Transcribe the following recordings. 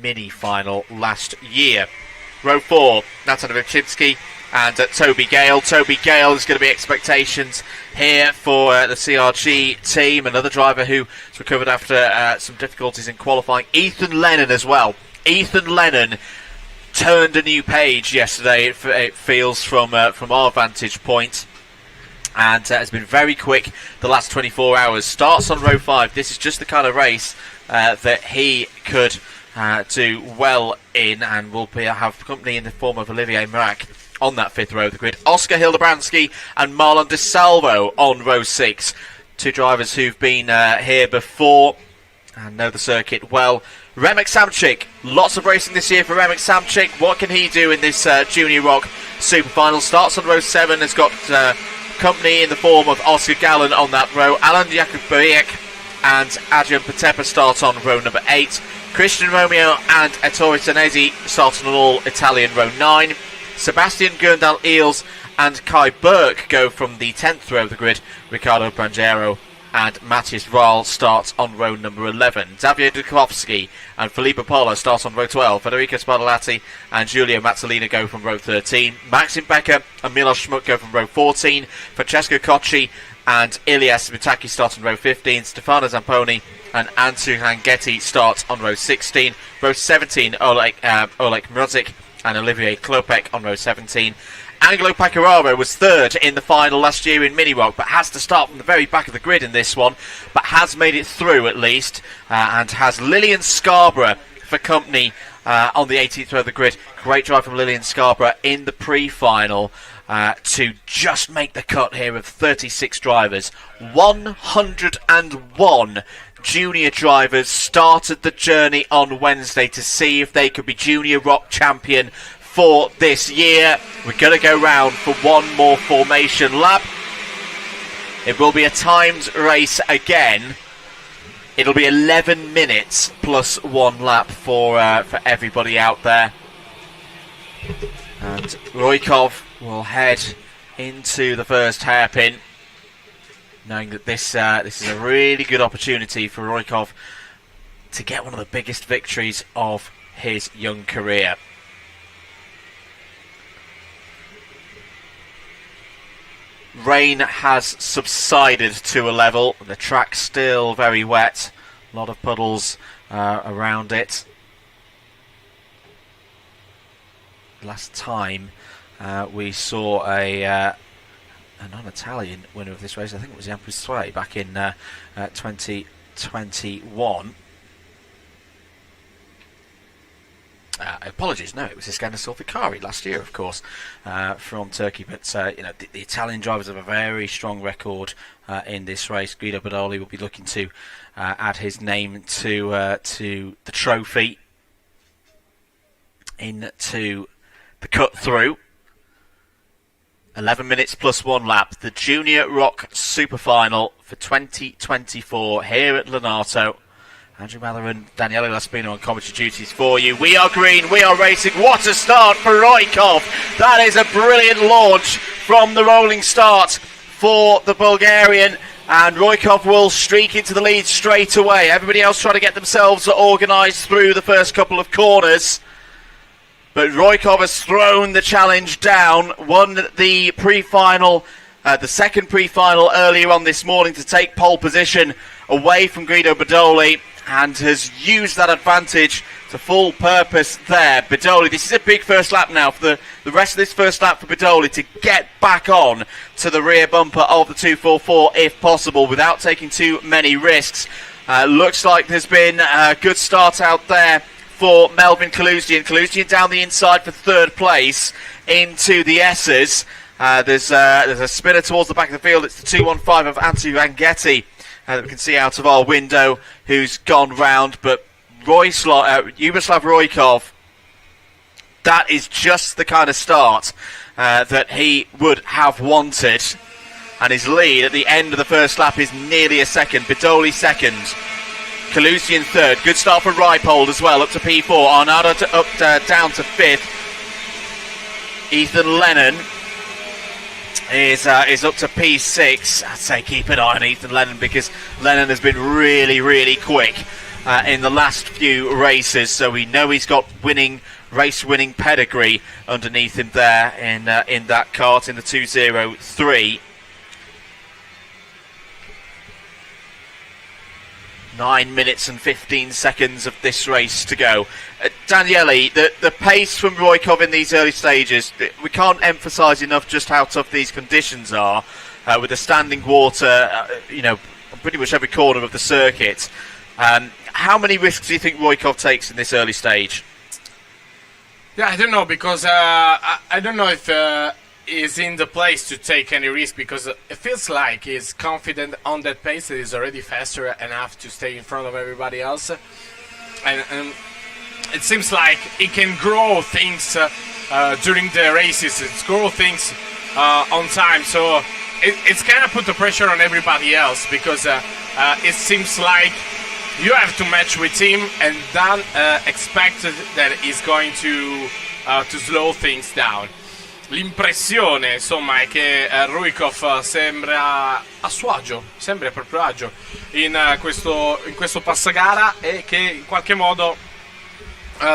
mini-final last year. Row 4, Natalia Wyczynski and Toby Gale. Toby Gale is going to be expectations here for the CRG team. Another driver who's recovered after some difficulties in qualifying. Ethan Lennon as well. Ethan Lennon turned a new page yesterday, it feels, from our vantage point. And has been very quick the last 24 hours. Starts on row 5. This is just the kind of race that he could do well in, and will have company in the form of Olivier Mirac on that 5th row of the grid. Oscar Hildebrandski and Marlon De Salvo on row 6. Two drivers who've been here before and know the circuit well. Remek Samchik, lots of racing this year for Remek Samchik. What can he do in this Junior ROK Super Final? Starts on row 7, has got company in the form of Oscar Gallen on that row. Alan Jakubovic and Adrian Patepa start on row number 8. Christian Romeo and Ettore Tanesi start on an all-Italian row 9. Sebastian Gurndal-Eels and Kai Burke go from the 10th row of the grid. Ricardo Brangero and Matthias Rahl start on row number 11. Xavier Dukovsky and Filippo Polo start on row 12. Federico Spadolatti and Giulio Mazzolina go from row 13. Maxim Becker and Milos Schmuck go from row 14. Francesco Cocci and Ilias Mitaki start on row 15. Stefano Zamponi and Antu Hangeti start on row 16. Row 17, Oleg Mrozik and Olivier Klopek on row 17. Angelo Pecoraro was 3rd in the final last year in Mini ROK, but has to start from the very back of the grid in this one, but has made it through at least, and has Lillian Scarborough for company on the 18th row of the grid. Great drive from Lillian Scarborough in the pre-final to just make the cut here of 36 drivers. 101 junior drivers started the journey on Wednesday to see if they could be Junior ROK champion for this year. We're going to go round for one more formation lap. It will be a timed race again. It'll be 11 minutes plus one lap for everybody out there. And Roykov will head into the first hairpin, knowing that this is a really good opportunity for Roykov to get one of the biggest victories of his young career. Rain has subsided to a level. The track's still very wet. A lot of puddles around it. Last time we saw a non-Italian winner of this race, I think it was Jan Pussuet back in 2021. Apologies, no, it was Iskandar Sulfikari last year, of course, from Turkey. But the Italian drivers have a very strong record in this race. Guido Badoli will be looking to add his name to the trophy into the cut through. 11 minutes plus one lap. The Junior ROK Super Final for 2024 here at Lonato. Andrew Mather and Daniele Laspino on commentary duties for you. We are green, we are racing. What a start for Roykov. That is a brilliant launch from the rolling start for the Bulgarian. And Roykov will streak into the lead straight away. Everybody else trying to get themselves organised through the first couple of corners. But Roykov has thrown the challenge down, won the pre-final, the second pre-final earlier on this morning to take pole position away from Guido Badoli, and has used that advantage to full purpose there. Badoli, this is a big first lap now for the rest of this first lap for Badoli to get back on to the rear bumper of the 244 if possible without taking too many risks. Looks like there's been a good start out there for Melvin Kaluzian. Kaluzian down the inside for 3rd place into the S's. There's a spinner towards the back of the field. It's the 215 of Antu Vangetti that we can see out of our window, who's gone round. But Yugoslav Roykov, that is just the kind of start that he would have wanted. And his lead at the end of the first lap is nearly a second. Badoli 2nd. Kaluzian 3rd. Good start for Reipold as well, up to P4. Arnado down to 5th. Ethan Lennon is up to P6. I'd say keep an eye on Ethan Lennon, because Lennon has been really, really quick in the last few races, so we know he's got race-winning pedigree underneath him there in that kart in the 203. 9 minutes and 15 seconds of this race to go. Daniele, the pace from Roykov in these early stages, we can't emphasise enough just how tough these conditions are, with the standing water, pretty much every corner of the circuit. How many risks do you think Roykov takes in this early stage? Yeah, I don't know, because I don't know if he's in the place to take any risk, because it feels like he's confident on that pace that he's already faster enough to stay in front of everybody else. And it seems like he can grow things during the races, grow things on time. So it's kind of put the pressure on everybody else, because it seems like you have to match with him and then expect that he's going to slow things down. L'impressione, insomma, è che Roykov sembra a suo agio, sembra proprio agio in questo passagara, e che in qualche modo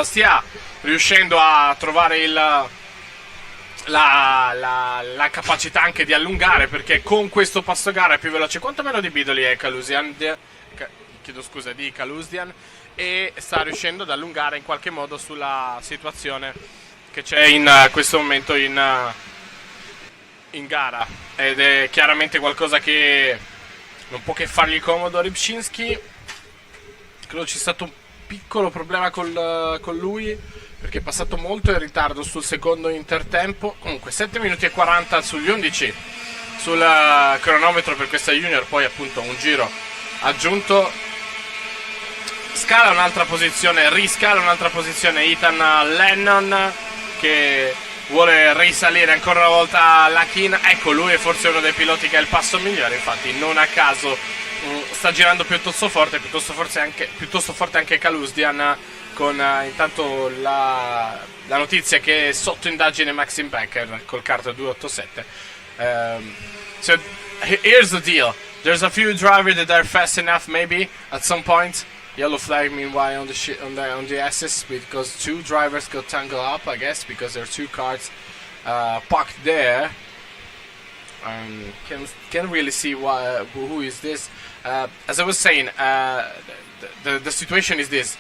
stia riuscendo a trovare la capacità anche di allungare, perché con questo passagara è più veloce quanto meno di Bidoli e di Kalusdian, e sta riuscendo ad allungare in qualche modo sulla situazione che c'è in questo momento in gara, ed è chiaramente qualcosa che non può che fargli comodo a Rybczynski. Credo ci sia stato un piccolo problema con lui, perché è passato molto in ritardo sul secondo intertempo. Comunque 7 minuti e 40 sugli 11 sul cronometro per questa junior, poi appunto un giro aggiunto. Riscala un'altra posizione Ethan Lennon, che vuole risalire ancora una volta la china. Ecco, lui è forse uno dei piloti che ha il passo migliore, infatti non a caso sta girando piuttosto forte anche Kalusdian, con intanto la notizia che è sotto indagine Maxim Becker col kart 287. So here's the deal, there's a few drivers that are fast enough maybe at some point. Yellow flag meanwhile on the SS, because 2 drivers got tangled up, I guess, because there are 2 cars parked there. Can't really see who is this. As I was saying, the situation is this: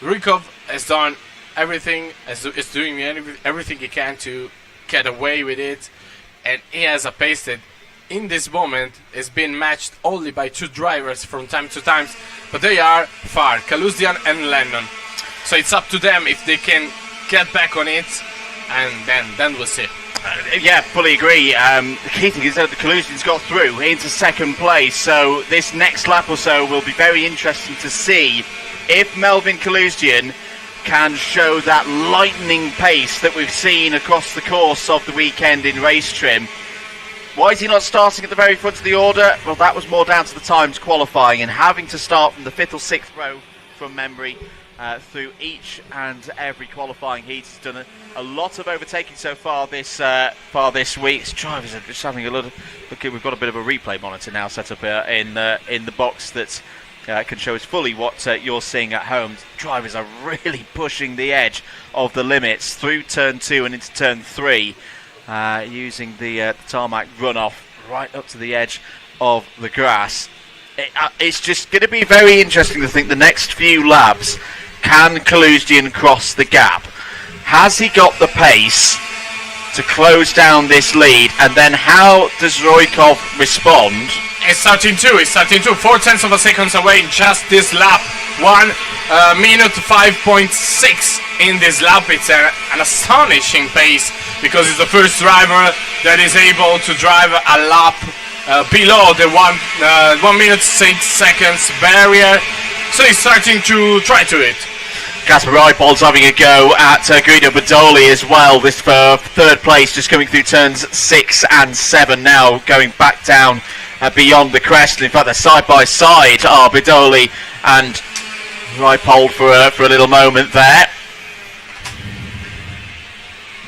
Roykov has done everything, is doing everything he can to get away with it, and he has a pace that in this moment is being matched only by 2 drivers from time to time, but they are far, Kalusdian and Lennon. So it's up to them if they can get back on it, and then we'll see. Yeah, fully agree. The key thing is that the Kalusdian's got through into second place, so this next lap or so will be very interesting to see if Melvin Kalusdian can show that lightning pace that we've seen across the course of the weekend in race trim. Why is he not starting at the very front of the order? Well, that was more down to the times qualifying and having to start from the 5th or 6th row from memory through each and every qualifying heat. He's done a lot of overtaking so far this week. His drivers are just having a lot of look. We've got a bit of a replay monitor now set up in the box that can show us fully what you're seeing at home. Drivers are really pushing the edge of the limits through turn 2 and into turn 3. Using the tarmac runoff right up to the edge of the grass. It's just going to be very interesting to think the next few laps, can Kalusdian cross the gap? Has he got the pace to close down this lead? And then how does Roykov respond? It's starting 4/10 of a second away in just this lap. 1 minute 5.6 in this lap. It's an astonishing pace, because it's the first driver that is able to drive a lap below the 1 minute 6 seconds barrier. So he's starting to try to it. Kasper Reipold's having a go at Guido Badoli as well. This for 3rd place, just coming through turns 6 and 7 now, going back down beyond the crest. In fact, they're side by side, are Badoli and Reipold for a little moment there.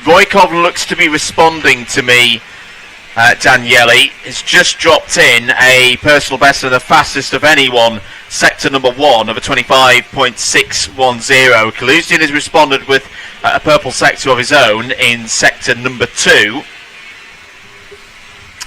Roykov looks to be responding to me. Daniele has just dropped in a personal best and the fastest of anyone sector number 1 of a 25.610. Kaluzdian has responded with a purple sector of his own in sector number 2.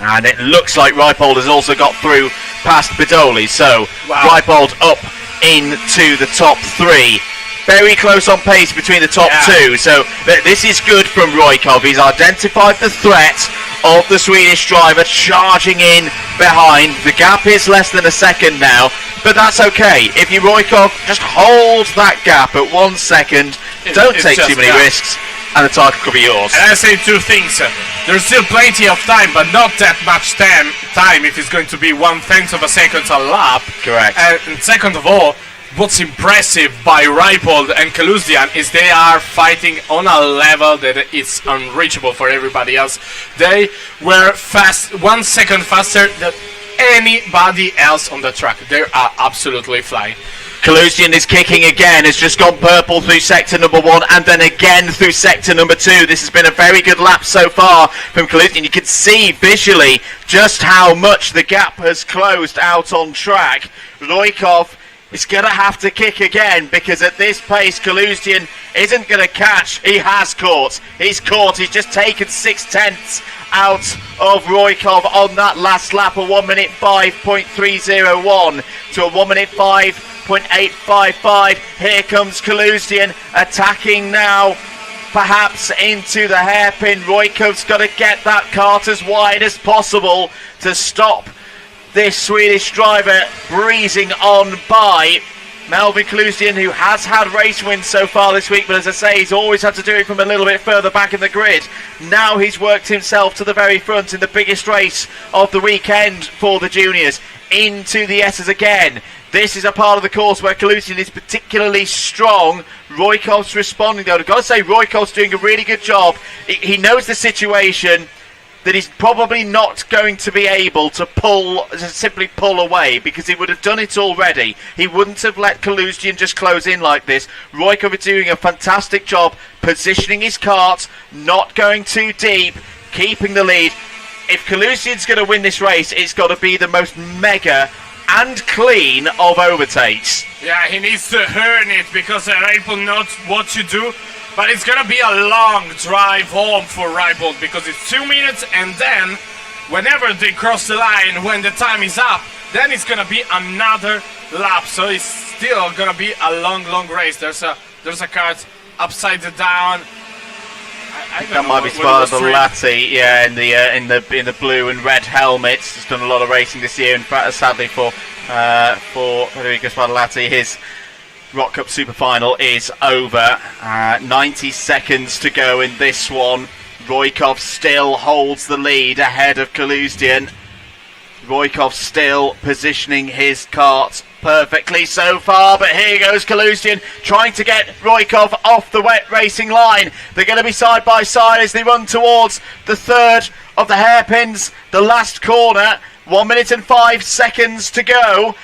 And it looks like Reipold has also got through past Bidoli. So Reipold up into the top 3. Very close on pace between the top 2. So this is good from Roykov. He's identified the threat of the Swedish driver charging in behind. The gap is less than a second now, but that's okay. If you Roykov, just hold that gap at 1 second. Don't take too many risks, and the title could be yours. And I say two things. There's still plenty of time, but not that much time if it's going to be 1/10 of a second a lap. Correct. And second of all, what's impressive by Reipold and Kaluzdian is they are fighting on a level that is unreachable for everybody else. They were 1 second faster than anybody else on the track. They are absolutely flying. Kaluzdian is kicking again, has just gone purple through sector number 1 and then again through sector number 2. This has been a very good lap so far from Kaluzdian. You can see visually just how much the gap has closed out on track. Roykov is going to have to kick again, because at this pace Kaluzdian isn't going to catch. He has caught. He's caught. He's just taken 6/10 out of Roykov on that last lap, a 1:05.301 to a 1:05.855. Here comes Kaluzdian attacking now, perhaps into the hairpin. Roykov's got to get that cart as wide as possible to stop this Swedish driver breezing on by. Melvin Kaluzdian, who has had race wins so far this week, but as I say, he's always had to do it from a little bit further back in the grid. Now he's worked himself to the very front in the biggest race of the weekend for the juniors, into the S's again. This is a part of the course where Kaluzdian is particularly strong. Roykov's responding though. I've got to say, Roykov's doing a really good job. He knows the situation, that he's probably not going to be able to simply pull away, because he would have done it already. He wouldn't have let Kaluzdian just close in like this. Roykov is doing a fantastic job positioning his kart, not going too deep, keeping the lead. If Kaluzdian's going to win this race, it's got to be the most mega and clean of overtakes. Yeah, he needs to earn it, because Reipold knows what to do. But it's gonna be a long drive home for Reipold, because it's 2 minutes, and then whenever they cross the line, when the time is up, then it's gonna be another lap. So it's still gonna be a long race. There's a cart upside down. I that might be Spartolatti, yeah, in the blue and red helmets. He's done a lot of racing this year. In fact, sadly for Federico Spartolatti, his ROK Cup Super Final is over. 90 seconds to go in this one. Roykov still holds the lead ahead of Kaluzdian. Roykov still positioning his kart perfectly so far, but here goes Kaluzdian trying to get Roykov off the wet racing line. They're going to be side by side as they run towards the third of the hairpins, the last corner. 1 minute and 5 seconds to go.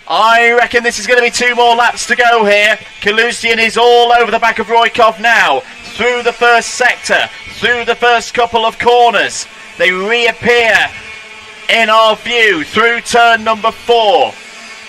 I reckon this is going to be 2 more laps to go here. Kaluzdian is all over the back of Roykov now, through the first sector, through the first couple of corners. They reappear in our view through turn number 4.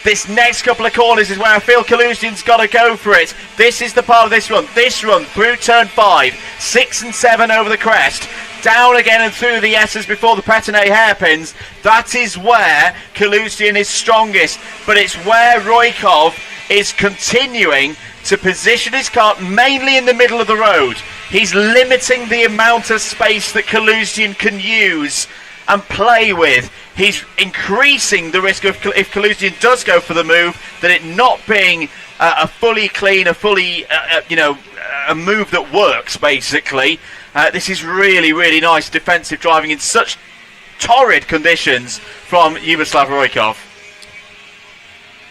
This next couple of corners is where I feel Kaluzdian's got to go for it. This is the part of this run through turn 5, 6 and 7 over the crest, down again and through the S's before the Petanay hairpins. That is where Kaluzdian is strongest, but it's where Roykov is continuing to position his kart mainly in the middle of the road. He's limiting the amount of space that Kaluzdian can use and play with. He's increasing the risk of, if Kaluzdian does go for the move, that it not being a fully clean, a fully, a move that works, basically. This is really nice defensive driving in such torrid conditions from Yugoslav Roykov.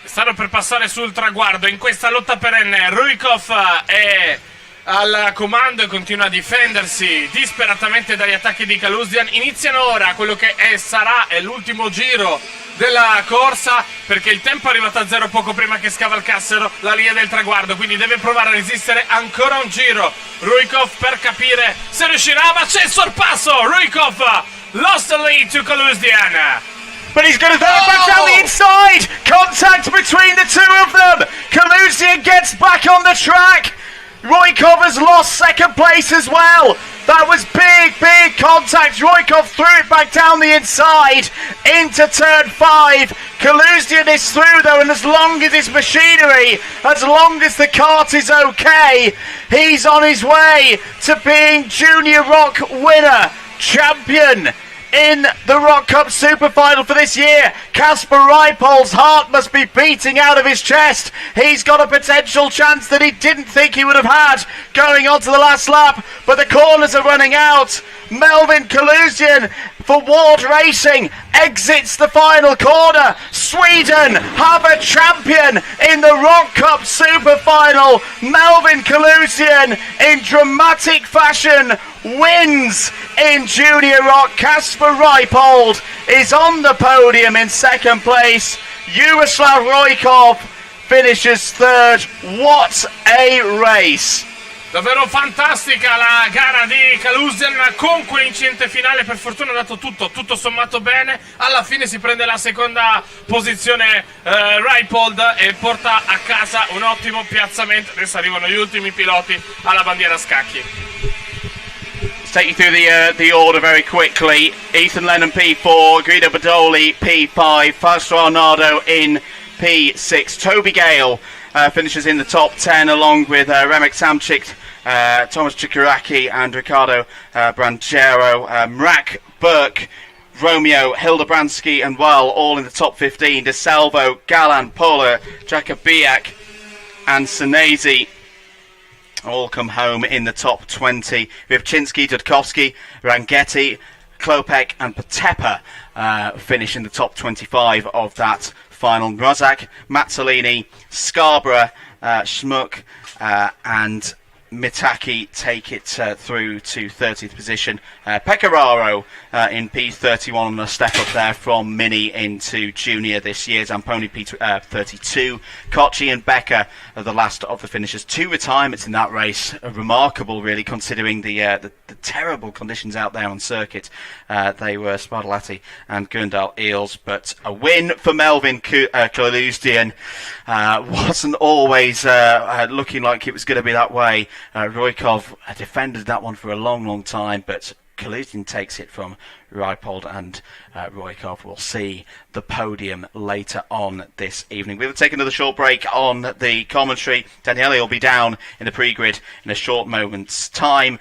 Stanno per passare sul traguardo in questa lotta perenne. Roykov è al comando e continua a difendersi disperatamente dagli attacchi di Kaluzdian. Iniziano ora quello che sarà l'ultimo giro della corsa, perché il tempo è arrivato a 0 poco prima che scavalcassero la linea del traguardo, quindi deve provare a resistere ancora un giro Roykov per capire se riuscirà, ma c'è il sorpasso. Roykov lost the lead to Kaluzdian. but he's going to throw it back down the inside. Contact between the two of them. Kaluzian gets back on the track. Roykov has lost second place as well. That was big contact. Roykov threw it back down the inside into turn 5. Kaluzian is through though, and as long as his machinery, as long as the kart is okay, he's on his way to being Junior ROK winner, champion in the ROK Cup Super Final for this year. Kasper Reipold's heart must be beating out of his chest. He's got a potential chance that he didn't think he would have had going on to the last lap, but the corners are running out. Melvin Kaluzian for Ward Racing exits the final corner. Sweden have a champion in the ROK Cup Super Final. Melvin Kaluzian in dramatic fashion wins in Junior ROK. Kasper Reipold is on the podium in second place. Yugoslav Roykov finishes third. What a race! Davvero fantastica la gara di Kaluzian con quell'incidente finale. Per fortuna è andato tutto sommato bene. Alla fine si prende la seconda posizione Reipold e porta a casa un ottimo piazzamento. Adesso arrivano gli ultimi piloti alla bandiera scacchi. Take you through the order very quickly. Ethan Lennon P4, Guido Badoli P5, Fausto Arnardo in P6. Toby Gale finishes in the top 10 along with Remek Samcik, Thomas Chikaraki and Ricardo Branchero. Mrak, Burke, Romeo, Hildebrandski and Well all in the top 15. De Salvo, Galan, Pola, Jakobiak and Senezi all come home in the top 20. Rybczynski, Dudkovsky, Rangetti, Klopek and Patepa finish in the top 25 of that final. Rozak, Mazzolini, Scarborough, Schmuck and Mitaki take it through to 30th position. Pecoraro in P31 on a step up there from Mini into Junior this year. Zamponi P32. Kochi and Becker are the last of the finishers. 2 retirements in that race. Remarkable, really, considering the terrible conditions out there on circuit. They were Spadolati and Gundal Eels, but a win for Melvin Kaluzian. Wasn't always looking like it was going to be that way. Roykov defended that one for a long time, but Kaluzian takes it from Reipold and Roykov. We'll see the podium later on this evening. We'll take another short break on the commentary. Daniele will be down in the pre-grid in a short moment's time.